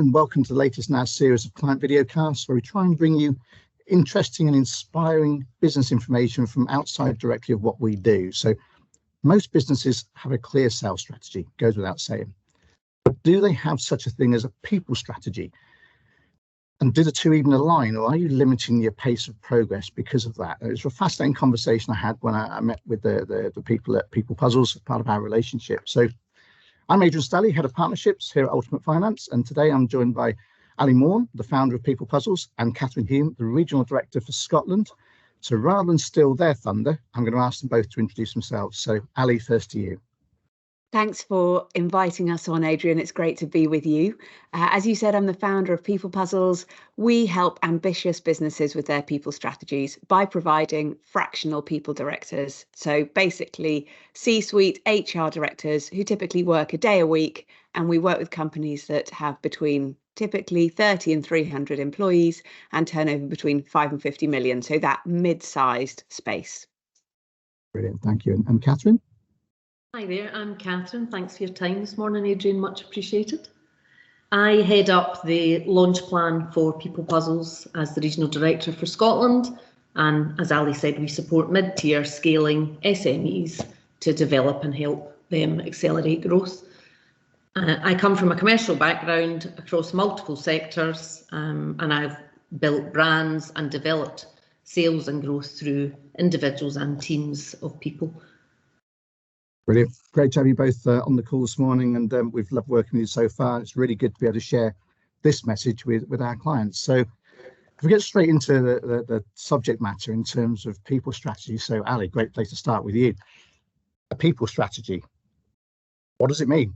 and welcome to the latest in our series of client videocasts, where we try and bring you interesting and inspiring business information from outside directly of what we do. So most businesses have a clear sales strategy, goes without saying. But do they have such a thing as a people strategy? And do the two even align, or are you limiting your pace of progress because of that? It was a fascinating conversation I had when I met with the people at People Puzzles, part of our relationship. So I'm Adrian Stalley, Head of Partnerships here at Ultimate Finance, and today I'm joined by Ali Maughan, the founder of People Puzzles, and Kathryn Hume, the Regional Director for Scotland. So rather than steal their thunder, I'm going to ask them both to introduce themselves. So Ali, first to you. Thanks for inviting us on, Adrian. It's great to be with you. As you said, I'm the founder of People Puzzles. We help ambitious businesses with their people strategies by providing fractional people directors. So basically, C-suite HR directors who typically work a day a week. And we work with companies that have between typically 30 and 300 employees and turnover between 5 and 50 million. So that mid-sized space. Brilliant. Thank you. And Kathryn? Hi there, I'm Kathryn. Thanks for your time this morning, Adrian, much appreciated. I head up the launch plan for People Puzzles as the Regional Director for Scotland, and as Ali said, we support mid-tier scaling SMEs to develop and help them accelerate growth. I come from a commercial background across multiple sectors, and I've built brands and developed sales and growth through individuals and teams of people. Brilliant. Great to have you both on the call this morning, and we've loved working with you so far. It's really good to be able to share this message with our clients. So if we get straight into the subject matter in terms of people strategy. So Ali, great place to start with you. A people strategy, what does it mean?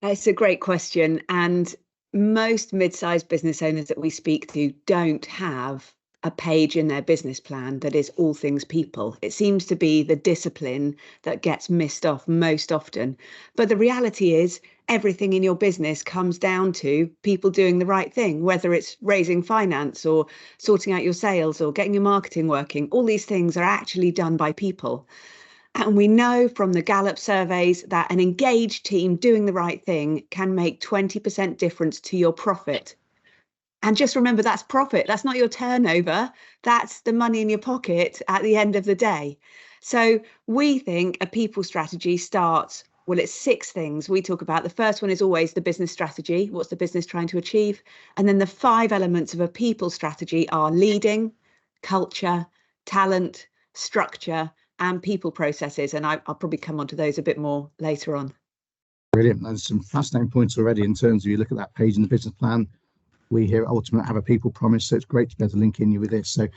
It's a great question. And most mid-sized business owners that we speak to don't have a page in their business plan that is all things people. It seems to be the discipline that gets missed off most often. But the reality is everything in your business comes down to people doing the right thing, whether it's raising finance or sorting out your sales or getting your marketing working. All these things are actually done by people. And we know from the Gallup surveys that an engaged team doing the right thing can make 20% difference to your profit. And just remember, that's profit. That's not your turnover. That's the money in your pocket at the end of the day. So we think a people strategy starts, well, it's 6 things we talk about. The first one is always the business strategy. What's the business trying to achieve? And then the 5 elements of a people strategy are leading, culture, talent, structure, and people processes. And I'll probably come on to those a bit more later on. Brilliant. There's some fascinating points already in terms of you look at that page in the business plan. We here at Ultimate have a people promise, so it's great to be able to link in you with this. So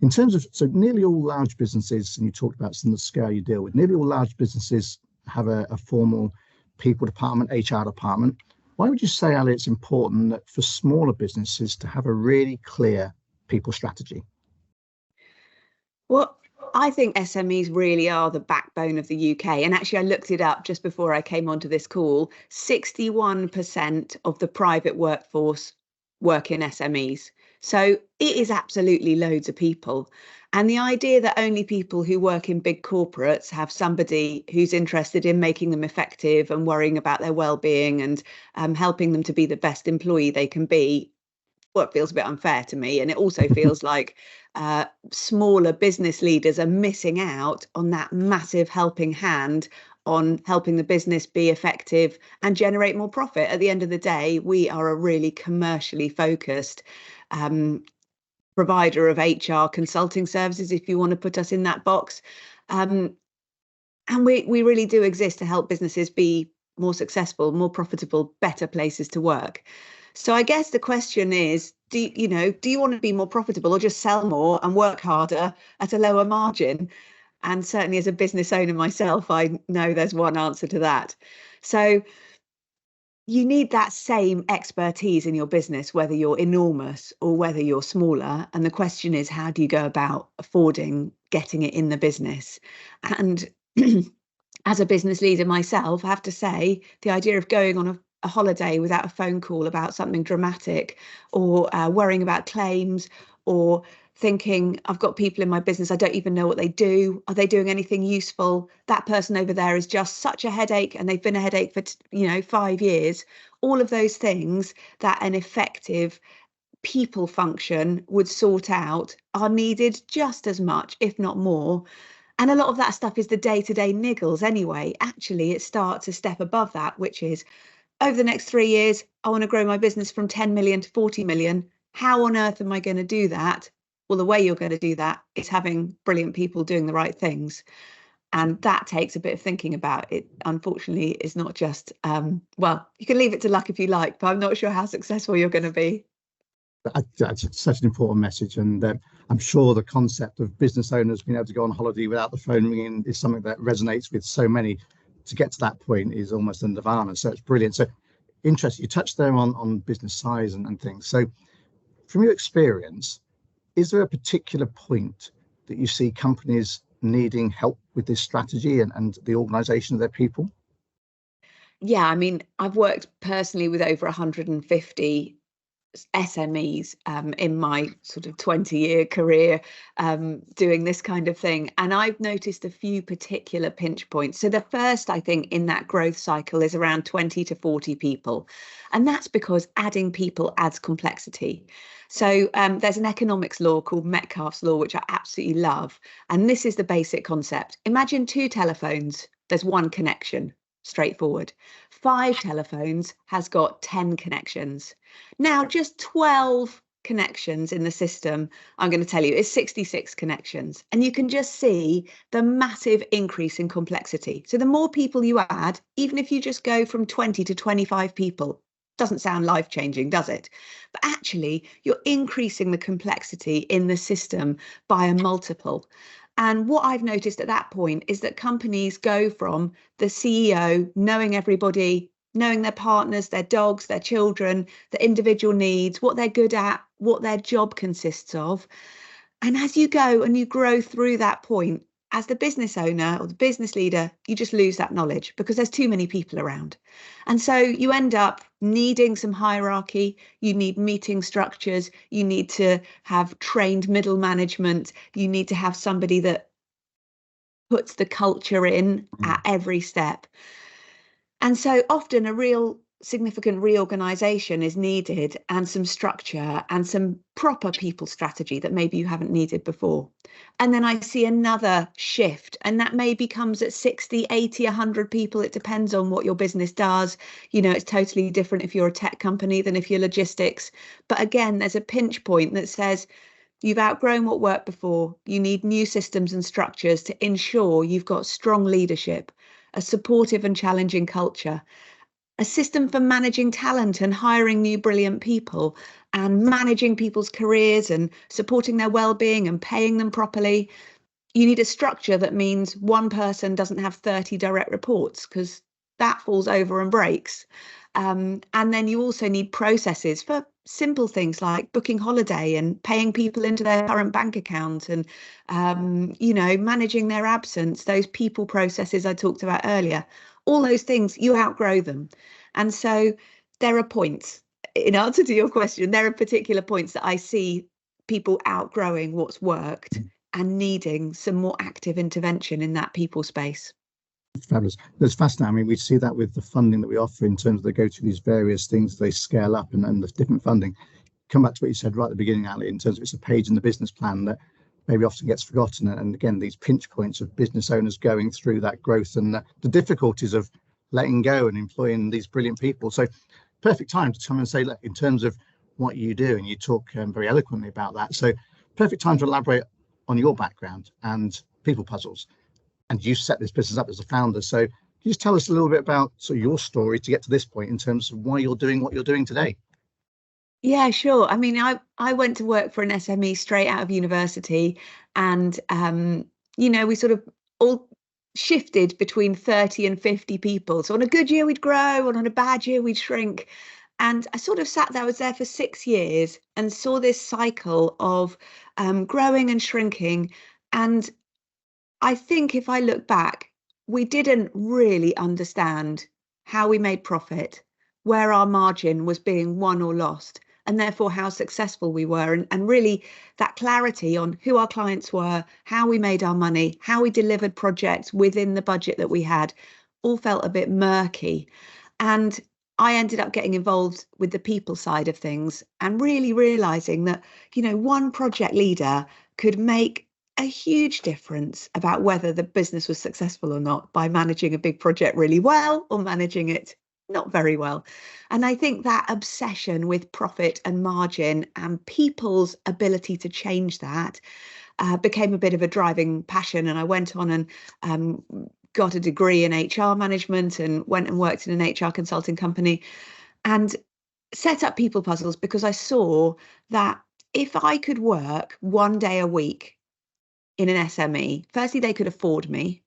in terms of, so nearly all large businesses, and you talked about some of the scale you deal with, nearly all large businesses have a formal people department, HR department. Why would you say, Ali, it's important that for smaller businesses to have a really clear people strategy? Well, I think SMEs really are the backbone of the UK. And actually, I looked it up just before I came onto this call. 61% of the private workforce work in SMEs. So it is absolutely loads of people. And the idea that only people who work in big corporates have somebody who's interested in making them effective and worrying about their well-being and helping them to be the best employee they can be, well, it feels a bit unfair to me. And it also feels like smaller business leaders are missing out on that massive helping hand on helping the business be effective and generate more profit. At the end of the day, we are a really commercially focused provider of HR consulting services, if you want to put us in that box. And we really do exist to help businesses be more successful, more profitable, better places to work. So I guess the question is, do you want to be more profitable or just sell more and work harder at a lower margin? And certainly as a business owner myself, I know there's one answer to that. So you need that same expertise in your business, whether you're enormous or whether you're smaller. And the question is, how do you go about affording getting it in the business? And as a business leader myself, I have to say the idea of going on a holiday without a phone call about something dramatic or worrying about claims or thinking I've got people in my business, I don't even know what they do. Are they doing anything useful? That person over there is just such a headache and they've been a headache for 5 years. all of those things that an effective people function would sort out are needed just as much, if not more. And a lot of that stuff is the day-to-day niggles anyway. Actually, it starts a step above that, which is over the next 3 years, I want to grow my business from 10 million to 40 million. How on earth am I going to do that? Well, the way you're going to do that is having brilliant people doing the right things. And that takes a bit of thinking about. It unfortunately is not just, well, you can leave it to luck if you like, but I'm not sure how successful you're going to be. That's such an important message, and I'm sure the concept of business owners being able to go on holiday without the phone ringing is something that resonates with so many. To get to that point is almost a nirvana, so it's brilliant. So interesting, you touched there on business size and things. So from your experience, is there a particular point that you see companies needing help with this strategy and the organisation of their people? Yeah, I mean, I've worked personally with over 150 SMEs in my sort of 20-year career doing this kind of thing. And I've noticed a few particular pinch points. So the first, I think, in that growth cycle is around 20 to 40 people. And that's because adding people adds complexity. So there's an economics law called Metcalfe's law, which I absolutely love. And this is the basic concept. Imagine 2 telephones, there's 1 connection. Straightforward. 5 telephones has got 10 connections. Now, just 12 connections in the system, I'm going to tell you, is 66 connections. And you can just see the massive increase in complexity. So the more people you add, even if you just go from 20 to 25 people, doesn't sound life-changing, does it? But actually, you're increasing the complexity in the system by a multiple. And what I've noticed at that point is that companies go from the CEO knowing everybody, knowing their partners, their dogs, their children, their individual needs, what they're good at, what their job consists of. And as you go and you grow through that point, as the business owner or the business leader, you just lose that knowledge because there's too many people around. And so you end up needing some hierarchy, you need meeting structures, you need to have trained middle management, you need to have somebody that puts the culture in at every step. And so often a real significant reorganization is needed and some structure and some proper people strategy that maybe you haven't needed before. And then I see another shift, and that maybe comes at 60, 80, 100 people. It depends on what your business does. You know, it's totally different if you're a tech company than if you're logistics. But again, there's a pinch point that says you've outgrown what worked before. You need new systems and structures to ensure you've got strong leadership, a supportive and challenging culture, a system for managing talent and hiring new brilliant people and managing people's careers and supporting their well-being and paying them properly. You need a structure that means one person doesn't have 30 direct reports, because that falls over and breaks. And then you also need processes for simple things like booking holiday and paying people into their current bank account and, you know, managing their absence, those people processes I talked about earlier. All those things, you outgrow them. And so there are points, in answer to your question, there are particular points that I see people outgrowing what's worked and needing some more active intervention in that people space. Fabulous. That's fascinating. I mean, we see that with the funding that we offer in terms of they go through these various things, they scale up and the different funding. Come back to what you said right at the beginning, Ali, in terms of it's a page in the business plan that maybe often gets forgotten. And again, these pinch points of business owners going through that growth and the difficulties of letting go and employing these brilliant people. So perfect time to come and say, look, in terms of what you do, and you talk very eloquently about that. So perfect time to elaborate on your background and people puzzles. And you set this business up as a founder. So can you just tell us a little bit about sort of your story to get to this point in terms of why you're doing what you're doing today? Yeah, sure. I mean, I went to work for an SME straight out of university, and you know, we sort of all shifted between 30 and 50 people. So on a good year we'd grow, and on a bad year we'd shrink. And I sort of sat there, I was there for 6 years and saw this cycle of growing and shrinking. And I think if I look back, we didn't really understand how we made profit, where our margin was being won or lost, and therefore how successful we were. And really that clarity on who our clients were, how we made our money, how we delivered projects within the budget that we had, all felt a bit murky. And I ended up getting involved with the people side of things and really realizing that, one project leader could make a huge difference about whether the business was successful or not by managing a big project really well or managing it not very well. And I think that obsession with profit and margin and people's ability to change that became a bit of a driving passion. And I went on and got a degree in HR management and went and worked in an HR consulting company and set up people puzzles because I saw that if I could work one day a week in an SME, firstly, they could afford me.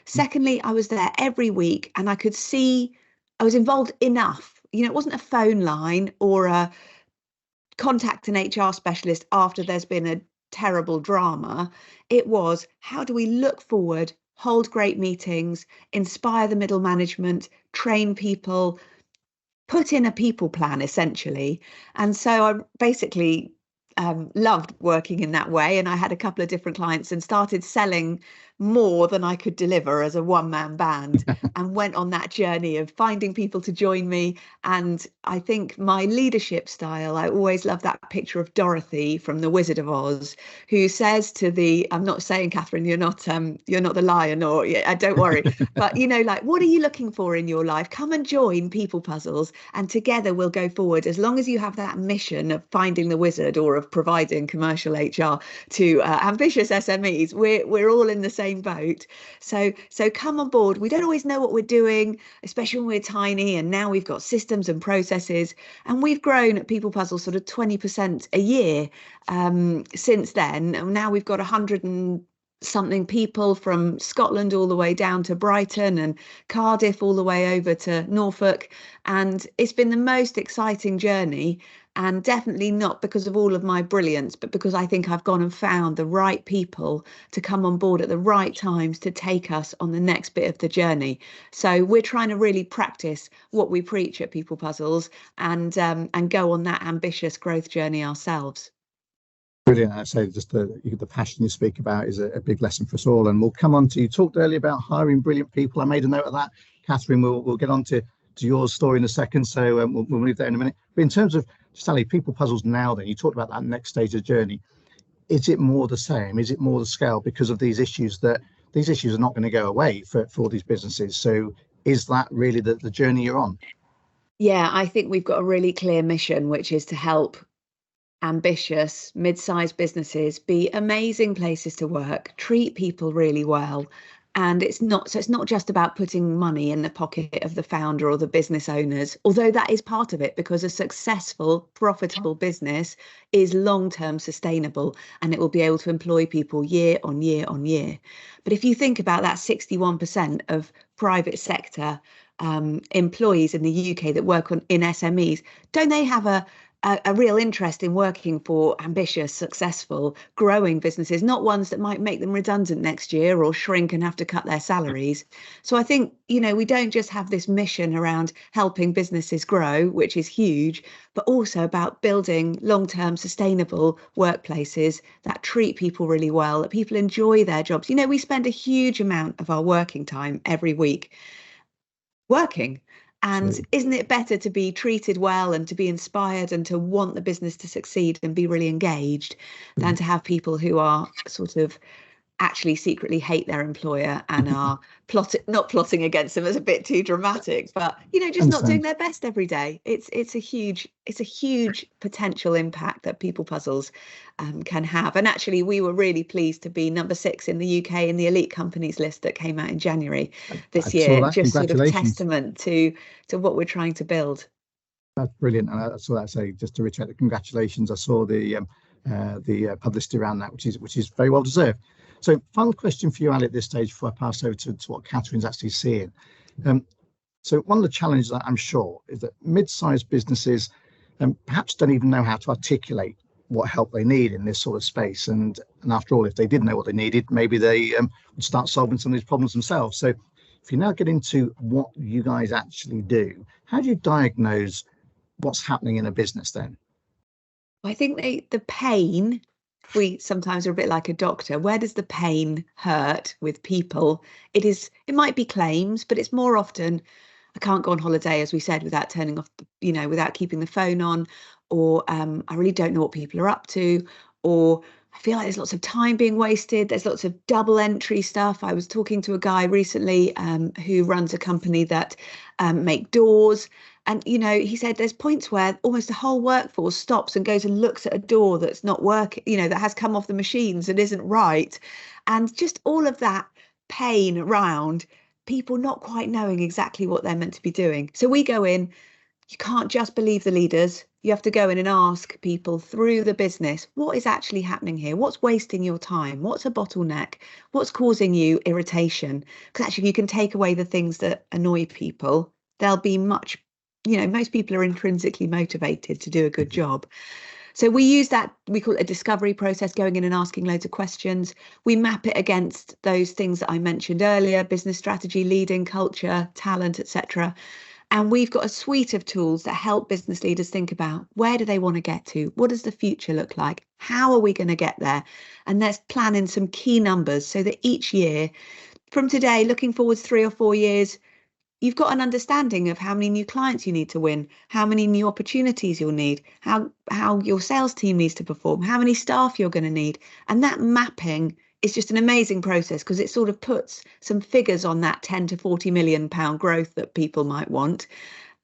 Secondly, I was there every week and I could see I was involved enough. It wasn't a phone line or a contact an HR specialist after there's been a terrible drama. It was, how do we look forward, hold great meetings, inspire the middle management, train people, put in a people plan, essentially. And so I basically loved working in that way. And I had a couple of different clients and started selling more than I could deliver as a one-man band and went on that journey of finding people to join me. And I think my leadership style, I always love that picture of Dorothy from The Wizard of Oz, who says to I'm not saying, Kathryn, you're not the lion, or don't worry, but what are you looking for in your life? Come and join People Puzzles and together we'll go forward. As long as you have that mission of finding the wizard or of providing commercial HR to ambitious SMEs, we're all in the same boat. So come on board. We don't always know what we're doing, especially when we're tiny, and now we've got systems and processes, and we've grown at People Puzzle sort of 20% a year since then. And now we've got 100 and something people from Scotland all the way down to Brighton and Cardiff all the way over to Norfolk, and it's been the most exciting journey. And definitely not because of all of my brilliance, but because I think I've gone and found the right people to come on board at the right times to take us on the next bit of the journey. So we're trying to really practice what we preach at People Puzzles and go on that ambitious growth journey ourselves. Brilliant. I'd say just the passion you speak about is a big lesson for us all. And we'll come on to, you talked earlier about hiring brilliant people. I made a note of that. Kathryn, we'll get on to your story in a second. So we'll leave that in a minute. But in terms of, Stalley, People Puzzles now, then you talked about that next stage of journey. Is it more the same? Is it more the scale because of these issues are not going to go away for all these businesses? So is that really the journey you're on? Yeah, I think we've got a really clear mission, which is to help ambitious mid-sized businesses be amazing places to work, treat people really well. And it's not just about putting money in the pocket of the founder or the business owners, although that is part of it, because a successful, profitable business is long-term sustainable and it will be able to employ people year on year on year. But if you think about that 61% of private sector employees in the UK that work in SMEs, don't they have a real interest in working for ambitious, successful, growing businesses, not ones that might make them redundant next year or shrink and have to cut their salaries? So I think, we don't just have this mission around helping businesses grow, which is huge, but also about building long-term sustainable workplaces that treat people really well, that people enjoy their jobs. We spend a huge amount of our working time every week working. And isn't it better to be treated well and to be inspired and to want the business to succeed and be really engaged than to have people who are sort of actually secretly hate their employer and are not plotting against them as a bit too dramatic, but just not doing their best every day. It's a huge potential impact that People Puzzles can have. And actually, we were really pleased to be number 6 in the UK in the elite companies list that came out in January this year. Just sort of testament to what we're trying to build. That's brilliant. And that's what I say. Just to reiterate the congratulations. I saw the publicity around that, which is very well deserved. So final question for you, Ali, at this stage before I pass over to what Kathryn's actually seeing. So one of the challenges that I'm sure is that mid-sized businesses perhaps don't even know how to articulate what help they need in this sort of space. And after all, if they did know what they needed, maybe they would start solving some of these problems themselves. So if you now get into what you guys actually do, how do you diagnose what's happening in a business then? I think the pain, we sometimes are a bit like a doctor. Where does the pain hurt with people? It might be claims, but it's more often I can't go on holiday, as we said, without turning off, without keeping the phone on, or I really don't know what people are up to, or I feel like there's lots of time being wasted. There's lots of double entry stuff. I was talking to a guy recently who runs a company that make doors. And, he said there's points where almost the whole workforce stops and goes and looks at a door that's not working, that has come off the machines and isn't right. And just all of that pain around people not quite knowing exactly what they're meant to be doing. So we go in, you can't just believe the leaders. You have to go in and ask people through the business, what is actually happening here? What's wasting your time? What's a bottleneck? What's causing you irritation? Because actually, if you can take away the things that annoy people, they'll be much, most people are intrinsically motivated to do a good job. So we use that, we call it a discovery process, going in and asking loads of questions. We map it against those things that I mentioned earlier, business strategy, leading, culture, talent, etc. And we've got a suite of tools that help business leaders think about, where do they want to get to? What does the future look like? How are we going to get there? And let's plan in some key numbers so that each year from today, looking forwards 3 or 4 years, you've got an understanding of how many new clients you need to win, how many new opportunities you'll need, how your sales team needs to perform, how many staff you're going to need. And that mapping is just an amazing process because it sort of puts some figures on that 10 to 40 million pound growth that people might want.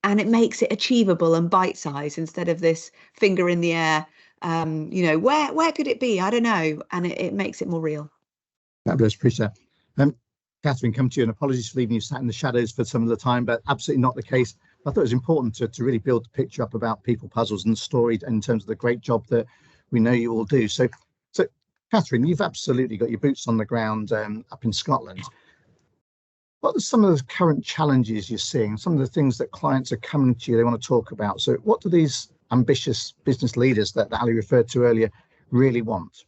And it makes it achievable and bite-sized instead of this finger in the air, where could it be? I don't know. And it makes it more real. Fabulous, appreciate that. Kathryn, come to you, and apologies for leaving you sat in the shadows for some of the time, but absolutely not the case. I thought it was important to really build the picture up about people puzzles and story in terms of the great job that we know you all do. So Kathryn, you've absolutely got your boots on the ground up in Scotland. What are some of the current challenges you're seeing, some of the things that clients are coming to you, they want to talk about? So what do these ambitious business leaders that Ali referred to earlier really want?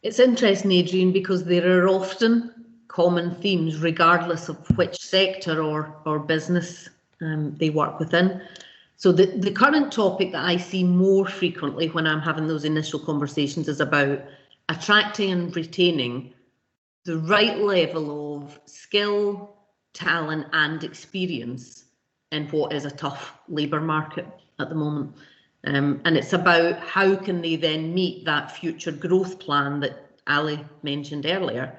It's interesting, Adrian, because there are often common themes regardless of which sector or business they work within. So the current topic that I see more frequently when I'm having those initial conversations is about attracting and retaining the right level of skill, talent and experience in what is a tough labour market at the moment. And it's about how can they then meet that future growth plan that Ali mentioned earlier,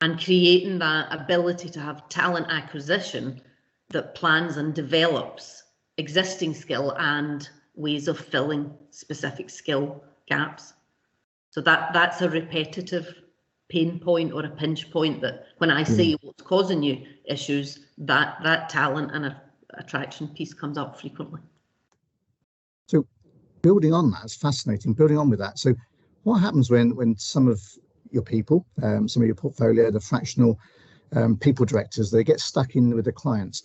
and creating that ability to have talent acquisition that plans and develops existing skill and ways of filling specific skill gaps. So that's a repetitive pain point or a pinch point that when I say what's causing you issues, that talent and attraction piece comes up frequently. So building on that, it's fascinating, building on with that. So what happens when some of your people, some of your portfolio, the fractional people directors, they get stuck in with the clients?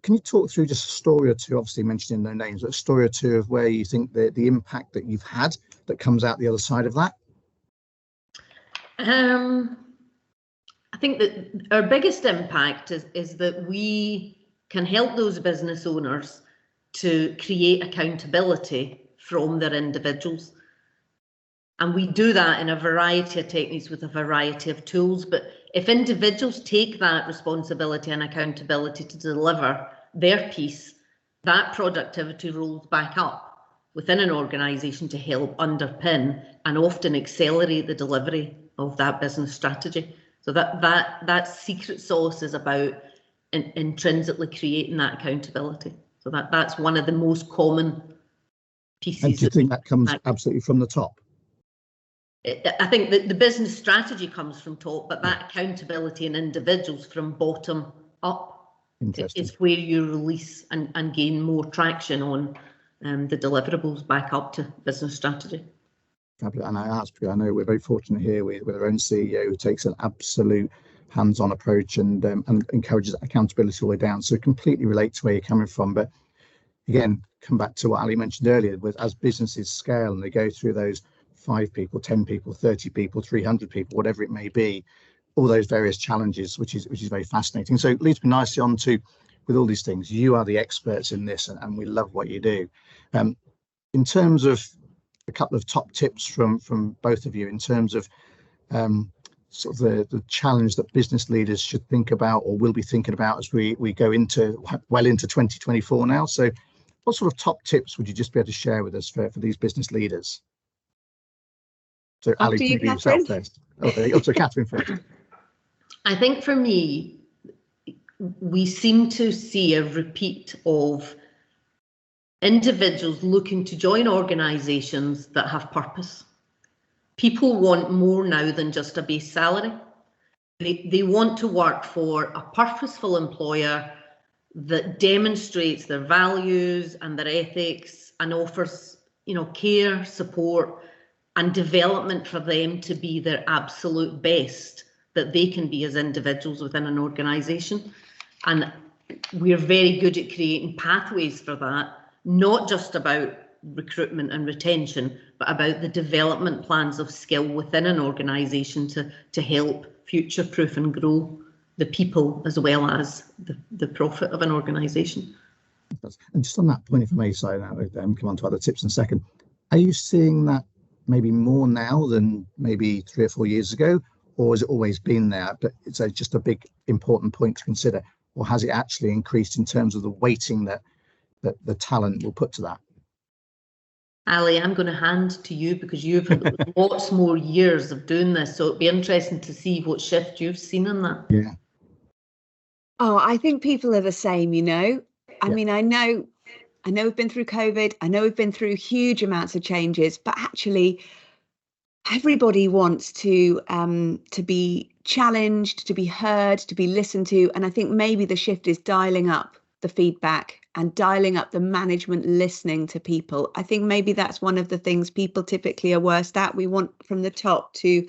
Can you talk through just a story or two, obviously mentioning no names, but a story or two of where you think the impact that you've had that comes out the other side of that? I think that our biggest impact is that we can help those business owners to create accountability from their individuals. And we do that in a variety of techniques with a variety of tools. But if individuals take that responsibility and accountability to deliver their piece, that productivity rolls back up within an organisation to help underpin and often accelerate the delivery of that business strategy. So that secret sauce is about intrinsically creating that accountability. So that's one of the most common pieces. And do you think that comes absolutely from the top? I think that the business strategy comes from top, but that accountability in individuals from bottom up is where you release and gain more traction on the deliverables back up to business strategy. And I ask because I know we're very fortunate here with our own CEO who takes an absolute hands-on approach and encourages accountability all the way down. So completely relate to where you're coming from. But again, come back to what Ali mentioned earlier, with as businesses scale and they go through those 5 people, 10 people, 30 people, 300 people, whatever it may be, all those various challenges, which is very fascinating. So it leads me nicely on to, with all these things, you are the experts in this and we love what you do. In terms of a couple of top tips from both of you in terms of sort of the challenge that business leaders should think about or will be thinking about as we go into 2024 now. So what sort of top tips would you just be able to share with us for these business leaders? So Ali, you, maybe yourself Kathryn. first. Oh, so Kathryn first. I think for me, we seem to see a repeat of individuals looking to join organisations that have purpose. People want more now than just a base salary. They want to work for a purposeful employer that demonstrates their values and their ethics and offers, care, support and development for them to be their absolute best that they can be as individuals within an organisation. And we're very good at creating pathways for that, not just about recruitment and retention, but about the development plans of skill within an organisation to help future-proof and grow the people as well as the profit of an organisation. And just on that point, if I may say now, come on to other tips in a second. Are you seeing that maybe more now than maybe 3 or 4 years ago, or has it always been there? But it's just a big important point to consider, or has it actually increased in terms of the weighting that the talent will put to that? Ali, I'm going to hand to you because you've had lots more years of doing this, so it'd be interesting to see what shift you've seen in that. Yeah. Oh, I think people are the same, I mean, I know we've been through COVID. I know we've been through huge amounts of changes, but actually everybody wants to be challenged, to be heard, to be listened to. And I think maybe the shift is dialing up the feedback and dialing up the management listening to people. I think maybe that's one of the things people typically are worst at. We want from the top to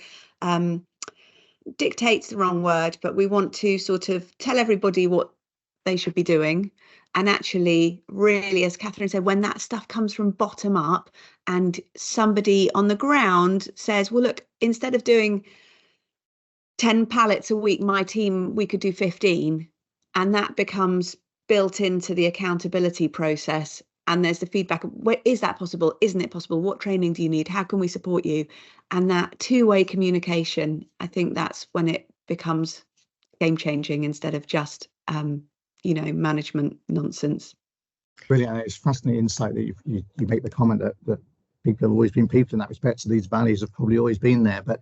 dictate's the wrong word, but we want to sort of tell everybody what they should be doing. And actually, really, as Kathryn said, when that stuff comes from bottom up and somebody on the ground says, well, look, instead of doing 10 pallets a week, my team, we could do 15. And that becomes built into the accountability process. And there's the feedback. Is that possible? Isn't it possible? What training do you need? How can we support you? And that two-way communication, I think that's when it becomes game changing instead of just management nonsense. Brilliant. And it's fascinating insight that you make the comment that people have always been people in that respect. So these values have probably always been there, but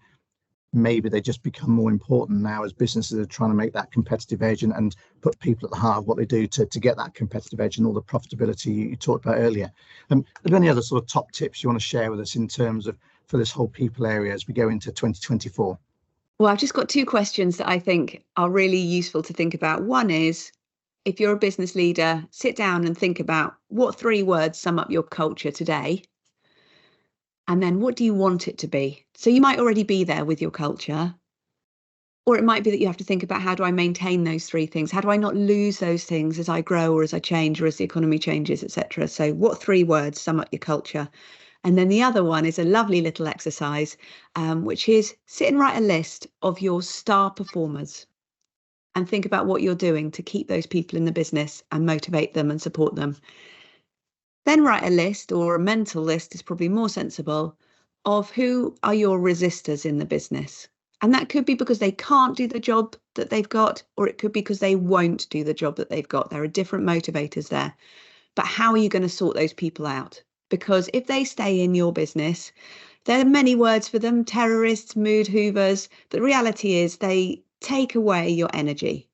maybe they just become more important now as businesses are trying to make that competitive edge and put people at the heart of what they do to get that competitive edge and all the profitability you talked about earlier. Are there any other sort of top tips you want to share with us in terms of for this whole people area as we go into 2024? Well, I've just got 2 questions that I think are really useful to think about. One is, if you're a business leader, sit down and think about what 3 words sum up your culture today. And then what do you want it to be? So you might already be there with your culture, or it might be that you have to think about, how do I maintain those 3 things? How do I not lose those things as I grow or as I change or as the economy changes, etc.? So what 3 words sum up your culture? And then the other one is a lovely little exercise, which is sit and write a list of your star performers and think about what you're doing to keep those people in the business and motivate them and support them. Then write a list, or a mental list is probably more sensible, of who are your resistors in the business. And that could be because they can't do the job that they've got, or it could be because they won't do the job that they've got. There are different motivators there. But how are you going to sort those people out? Because if they stay in your business, there are many words for them: terrorists, mood hoovers. But the reality is they take away your energy.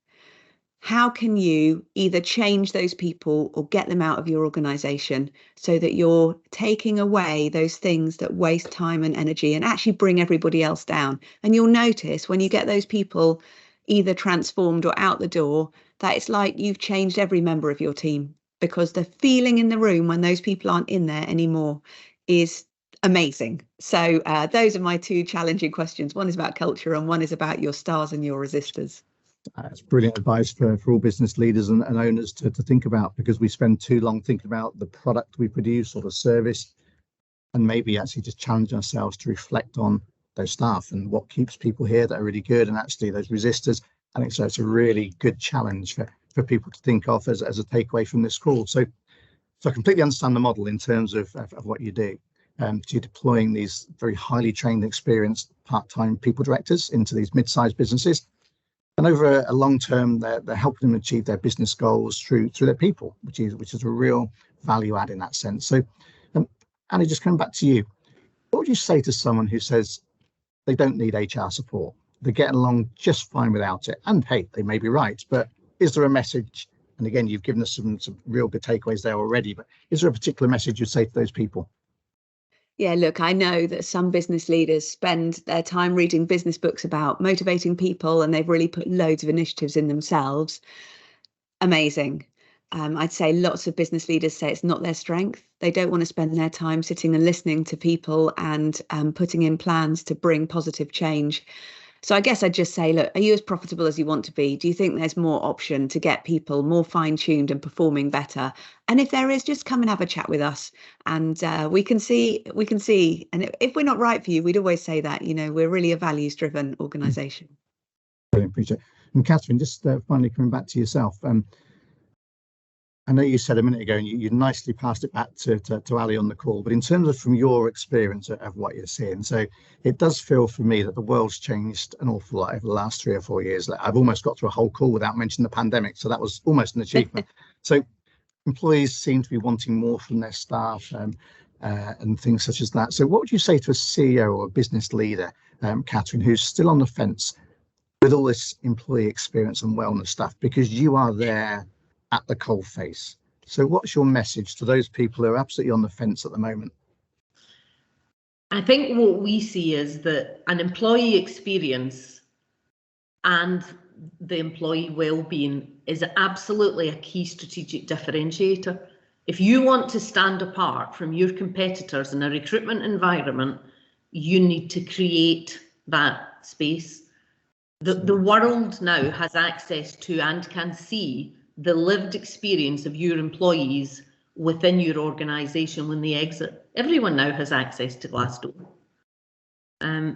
How can you either change those people or get them out of your organisation so that you're taking away those things that waste time and energy and actually bring everybody else down? And you'll notice when you get those people either transformed or out the door, that it's like you've changed every member of your team, because the feeling in the room when those people aren't in there anymore is amazing. So those are my 2 challenging questions. One is about culture and one is about your stars and your resistors. That's brilliant advice for all business leaders and owners to think about, because we spend too long thinking about the product we produce or the service, and maybe actually just challenge ourselves to reflect on those staff and what keeps people here that are really good, and actually those resistors. I think so. It's a really good challenge for people to think of as a takeaway from this call. So I completely understand the model in terms of what you do. to deploying these very highly trained, experienced part-time people directors into these mid-sized businesses. And over a long term, they're helping them achieve their business goals through their people, which is a real value add in that sense. So, Annie, just coming back to you, what would you say to someone who says they don't need HR support? They're getting along just fine without it. And hey, they may be right, but is there a message? And again, you've given us some real good takeaways there already, but is there a particular message you'd say to those people? Yeah, look, I know that some business leaders spend their time reading business books about motivating people, and they've really put loads of initiatives in themselves. Amazing. I'd say lots of business leaders say it's not their strength. They don't want to spend their time sitting and listening to people and putting in plans to bring positive change. So I guess I'd just say, look, are you as profitable as you want to be? Do you think there's more option to get people more fine-tuned and performing better? And if there is, just come and have a chat with us, and we can see. And if we're not right for you, we'd always say that, we're really a values-driven organisation. Brilliant, appreciate it. And Kathryn, just finally coming back to yourself. I know you said a minute ago, and you nicely passed it back to Ali on the call, but in terms of from your experience of what you're seeing, so it does feel for me that the world's changed an awful lot over the last 3 or 4 years. I've almost got through a whole call without mentioning the pandemic, so that was almost an achievement. So employees seem to be wanting more from their staff and things such as that. So what would you say to a CEO or a business leader, Kathryn, who's still on the fence with all this employee experience and wellness stuff, because you are there at the coalface? So what's your message to those people who are absolutely on the fence at the moment? I think what we see is that an employee experience and the employee well-being is absolutely a key strategic differentiator. If you want to stand apart from your competitors in a recruitment environment, you need to create that space. The world now has access to and can see the lived experience of your employees within your organisation when they exit. Everyone now has access to Glassdoor.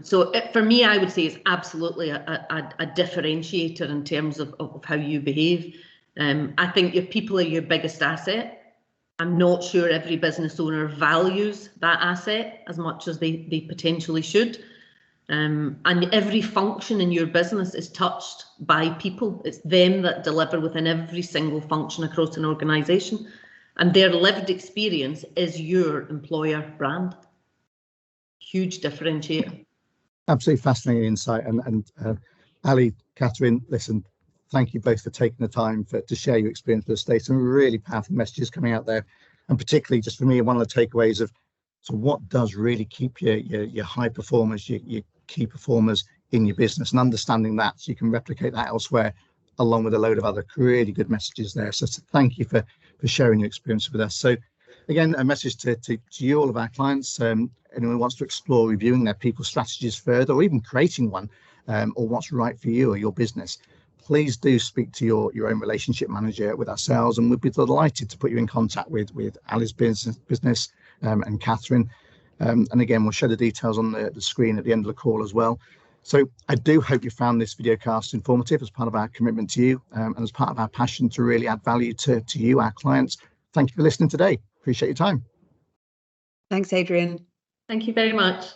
For me, I would say it's absolutely a differentiator in terms of how you behave. I think your people are your biggest asset. I'm not sure every business owner values that asset as much as they potentially should. And every function in your business is touched by people. It's them that deliver within every single function across an organisation, and their lived experience is your employer brand. Huge differentiator. Absolutely fascinating insight. And Ali, Kathryn, listen, thank you both for taking the time to share your experience with the state. Some really powerful messages coming out there, and particularly just for me, one of the takeaways of what does really keep your high performers, your key performers in your business, and understanding that so you can replicate that elsewhere, along with a load of other really good messages there. So thank you for sharing your experience with us. So again, a message to you, all of our clients, anyone who wants to explore reviewing their people strategies further, or even creating one, or what's right for you or your business, please do speak to your own relationship manager with ourselves, and we'd be delighted to put you in contact with Ali's business and Kathryn. And again, we'll show the details on the screen at the end of the call as well. So I do hope you found this video cast informative as part of our commitment to you, and as part of our passion to really add value to you, our clients. Thank you for listening today. Appreciate your time. Thanks, Adrian. Thank you very much.